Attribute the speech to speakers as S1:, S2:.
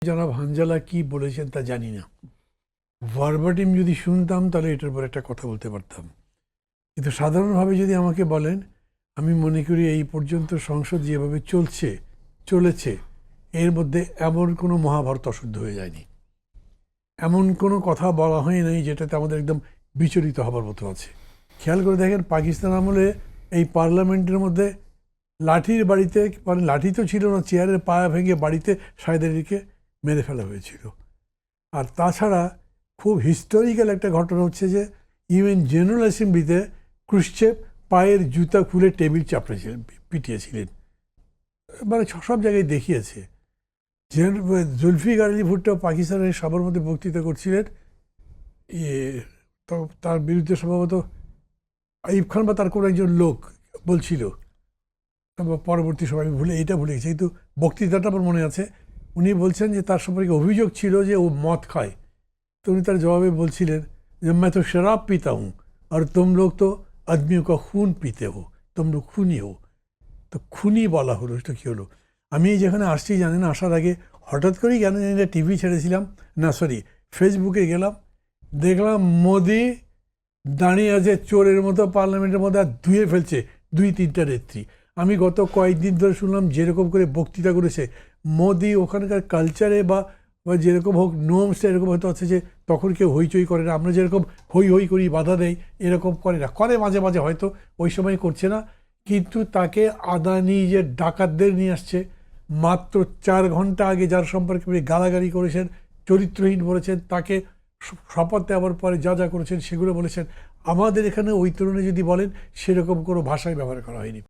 S1: জনাব হানজালা কি বলেছেন তা জানি না। ভার্বাটিম যদি শুনতাম তাহলে এটার উপর একটা কথা বলতে পারতাম, কিন্তু সাধারণভাবে যদি আমাকে বলেন, আমি মনে করি এই পর্যন্ত সংসদ যেভাবে চলেছে এর মধ্যে এমন কোনো মহাভারত অশুদ্ধ হয়ে যায়নি, এমন কোনো কথা বলা হয় নাই যেটাতে আমাদের একদম বিচলিত হবার মতো আছে। খেয়াল করে দেখেন, পাকিস্তান আমলে এই পার্লামেন্টের মধ্যে লাঠির বাড়িতে, মানে লাঠি তো ছিল না, চেয়ারের পায়া ভেঙে বাড়িতে সাহেদারিকে মেরে ফেলা হয়েছিল। আর তাছাড়া খুব হিস্টোরিক্যাল একটা ঘটনা হচ্ছে যে ইউএন জেনারেল অ্যাসেম্বলিতে ক্রুশ্চেভ পায়ের জুতা খুলে টেবিল চাপড়েছিলেন, পিটিয়েছিলেন, মানে সব জায়গায় দেখিয়েছে। জুলফিকার আলী ভুট্টো পাকিস্তানের সবার মধ্যে বক্তৃতা করছিলেন, তো তার বিরুদ্ধে সম্ভবত আইব খান বা তার কোনো একজন লোক বলছিল, পরবর্তী সময় আমি ভুলে গেছি, কিন্তু বক্তৃতাটা আমার মনে আছে। উনি বলছেন যে তার সম্পর্কে অভিযোগ ছিল যে ও মদ খায়, তো উনি তার জবাবে বলছিলেন যে मैं तो शराब पीता हूँ और तुम लोग तो आदमियों का खून पीते हो, तुम लोग खूनी हो। তো খুনি বলা হলো, তো কী হলো? আমি যেখানে আসছি জানি না, আসার আগে হঠাৎ করেই কেন জানি না টিভি ছেড়েছিলাম, না সরি ফেসবুকে গেলাম, দেখলাম মোদি দাঁড়িয়ে আছে চোরের মতো পার্লামেন্টের মধ্যে, আর ধুয়ে ফেলছে 2-3টা নেত্রী। আমি গত কয়েকদিন ধরে শুনলাম যেরকম করে বক্তৃতা করেছে মোদি, ওখানকার কালচারে বা যেরকম হোক নোমসটা এরকম হয়তো আছে যে তখন কেউ হইচই করে না, আমরা যেরকম হই হই করি বাধা দেয় এরকম করে না, করে মাঝে মাঝে হয়তো, ওই সময় করছে না। কিন্তু তাকে আদানি যে ডাকাতদের নিয়ে আসছে, মাত্র 4 ঘন্টা আগে যার সম্পর্কে আপনি গালাগালি করেছেন, চরিত্রহীন বলেছেন, তাকে শপথ দেওয়ার পরে যা যা করেছেন সেগুলো বলেছেন, আমাদের এখানে ওই তুলনায় যদি বলেন সেরকম কোনো ভাষাই ব্যবহার করা হয়নি।